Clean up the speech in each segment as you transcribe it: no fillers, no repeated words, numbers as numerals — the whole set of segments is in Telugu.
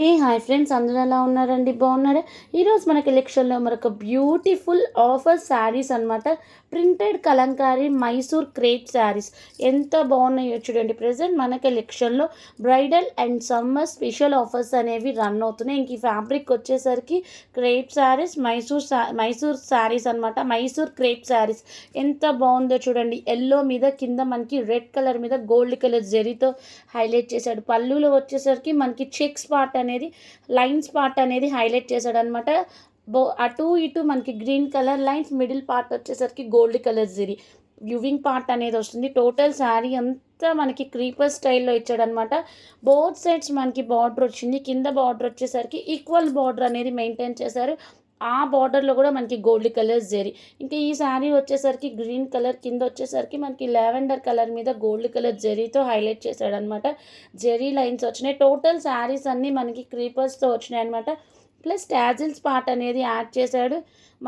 హాయ్ ఫ్రెండ్స్, అందరూ ఎలా ఉన్నారండి? బాగున్నారా? ఈరోజు మన కలెక్షన్లో మరొక బ్యూటిఫుల్ ఆఫర్ శారీస్ అనమాట. ప్రింటెడ్ కలంకారీ మైసూర్ క్రేప్ శారీస్ ఎంత బాగున్నాయో చూడండి. ప్రజెంట్ మన కలెక్షన్లో bridal and summer special offers అనేవి రన్ అవుతున్నాయి. ఇంక ఈ ఫ్యాబ్రిక్ వచ్చేసరికి క్రేప్ శారీస్, మైసూర్ శారీస్ అనమాట. మైసూర్ క్రేప్ శారీస్ ఎంత బాగుందో చూడండి. ఎల్లో మీద కింద మనకి రెడ్ కలర్ మీద గోల్డ్ కలర్ జరీతో హైలైట్ చేశాడు. పళ్ళులో వచ్చేసరికి మనకి చెక్స్ పార్ట్ అనేది, లైన్స్ పార్ట్ అనేది హైలైట్ చేశాడనమాట. అటు ఇటు మనకి green colour lines, middle part వచ్చేసరికి gold colour zari weaving part అనేది వస్తుంది. టోటల్ శారీ అంతా మనకి క్రీపర్ స్టైల్లో ఇచ్చాడనమాట. బోత్ సైడ్స్ మనకి బార్డర్ వచ్చింది. కింద బార్డర్ వచ్చేసరికి ఈక్వల్ బార్డర్ అనేది మెయింటైన్ చేశారు. ఆ బార్డర్లో కూడా మనకి గోల్డ్ కలర్ జరీ. ఇంకా ఈ శారీ వచ్చేసరికి గ్రీన్ కలర్, కింద వచ్చేసరికి మనకి లావెండర్ కలర్ మీద గోల్డ్ కలర్ జరీతో హైలైట్ చేశాడనమాట. జరీ లైన్స్ వచ్చినాయి. టోటల్ శారీస్ అన్నీ మనకి క్రీపర్స్తో వచ్చినాయి అనమాట. ప్లస్ టాజిల్స్ పార్ట్ అనేది యాడ్ చేశాడు.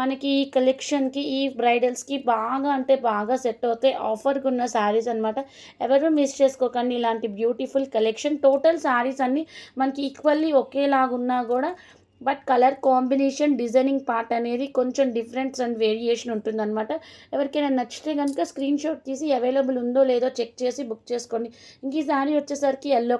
మనకి ఈ కలెక్షన్కి, ఈ బ్రైడల్స్కి బాగా అంటే బాగా సెట్ అవుతాయి. ఆఫర్కి ఉన్న శారీస్ అనమాట. ఎవరు మిస్ చేసుకోకండి ఇలాంటి బ్యూటిఫుల్ కలెక్షన్. టోటల్ శారీస్ అన్నీ మనకి ఈక్వల్లీ ఒకేలాగున్నా కూడా but colour combination, designing part అనేది కొంచెం డిఫరెన్స్ అండ్ వేరియేషన్ ఉంటుందన్నమాట. ఎవరికైనా నచ్చితే కనుక స్క్రీన్ షాట్ తీసి అవైలబుల్ ఉందో లేదో చెక్ చేసి బుక్ చేసుకోండి. ఇంక ఈ శారీ వచ్చేసరికి ఎల్లో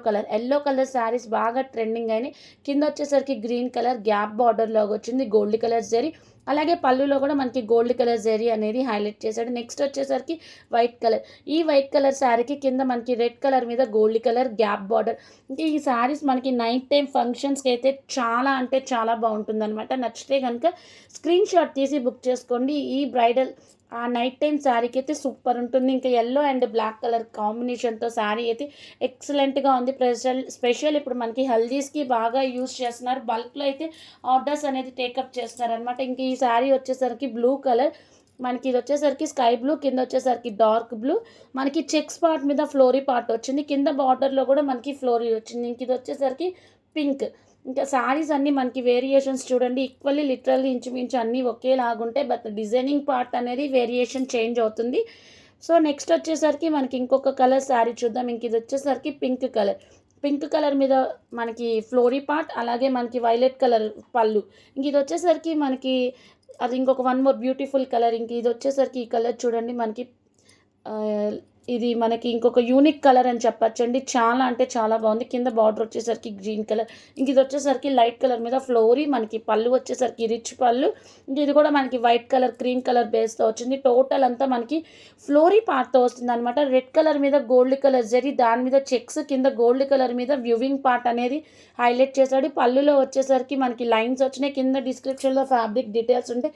కలర్ శారీస్ బాగా ట్రెండింగ్ అయినాయి. కింద వచ్చేసరికి గ్రీన్ కలర్ గ్యాప్ బార్డర్ లాగా వచ్చింది, గోల్డ్ కలర్ జరీ. అలాగే పళ్ళులో కూడా మనకి గోల్డ్ కలర్ జరీ అనేది హైలైట్ చేశాడు. నెక్స్ట్ వచ్చేసరికి వైట్ కలర్. ఈ వైట్ కలర్ శారీకి కింద మనకి రెడ్ కలర్ మీద గోల్డ్ కలర్ గ్యాప్ బార్డర్. ఇంకా ఈ శారీస్ మనకి నైట్ టైం ఫంక్షన్స్కి అయితే చాలా అంటే చాలా బాగుంటుందన్నమాట. నచ్చితే కనుక స్క్రీన్ షాట్ తీసి బుక్ చేసుకోండి. ఈ బ్రైడల్ ఆ నైట్ టైం శారీకి అయితే సూపర్ ఉంటుంది. ఇంకా ఎల్లో అండ్ బ్లాక్ కలర్ కాంబినేషన్తో శారీ అయితే ఎక్సలెంట్గా ఉంది. స్పెషల్ ఇప్పుడు మనకి హల్దీస్కి బాగా యూస్ చేస్తున్నారు. బల్క్లో అయితే ఆర్డర్స్ అనేది టేకప్ చేస్తున్నారనమాట. ఇంక ఈ శారీ వచ్చేసరికి బ్లూ కలర్, మనకి ఇది వచ్చేసరికి స్కై బ్లూ, కింద వచ్చేసరికి డార్క్ బ్లూ, మనకి చెక్స్ పార్ట్ మీద ఫ్లోరీ పార్ట్ వచ్చింది. కింద బార్డర్లో కూడా మనకి ఫ్లోరీ వచ్చింది. ఇంక ఇది వచ్చేసరికి పింక్. ఇంకా శారీస్ అన్నీ మనకి వేరియేషన్స్ చూడండి. ఈక్వల్లీ లిటరల్లీ ఇంచుమించు అన్నీ ఒకేలాగుంటాయి. బట్ డిజైనింగ్ పార్ట్ అనేది వేరియేషన్ చేంజ్ అవుతుంది. సో నెక్స్ట్ వచ్చేసరికి మనకి ఇంకొక కలర్ శారీ చూద్దాం. ఇంక ఇది వచ్చేసరికి పింక్ కలర్ మీద మనకి ఫ్లోరీ పార్ట్, అలాగే మనకి వైలెట్ కలర్ పళ్ళు. ఇంక ఇది వచ్చేసరికి మనకి అది ఇంకొక వన్ మోర్ బ్యూటిఫుల్ కలర్. ఇంక ఇది వచ్చేసరికి ఈ కలర్ చూడండి. మనకి ఇది మనకి ఇంకొక యూనిక్ కలర్ అని చెప్పచ్చండి. చాలా అంటే చాలా బాగుంది. కింద బార్డర్ వచ్చేసరికి గ్రీన్ కలర్. ఇంక ఇది వచ్చేసరికి లైట్ కలర్ మీద ఫ్లోరీ, మనకి పళ్ళు వచ్చేసరికి రిచ్ పళ్ళు. ఇంక ఇది కూడా మనకి వైట్ కలర్, క్రీమ్ కలర్ బేస్తో వచ్చింది. టోటల్ అంతా మనకి ఫ్లోరీ పార్ట్తో వస్తుంది అనమాట. రెడ్ కలర్ మీద గోల్డ్ కలర్ జరీ, దాని మీద చెక్స్, కింద గోల్డ్ కలర్ మీద వ్యూవింగ్ పార్ట్ అనేది హైలైట్ చేశాడు. పళ్ళులో వచ్చేసరికి మనకి లైన్స్ వచ్చినాయి. కింద డిస్క్రిప్షన్లో ఫ్యాబ్రిక్ డీటెయిల్స్ ఉంటాయి.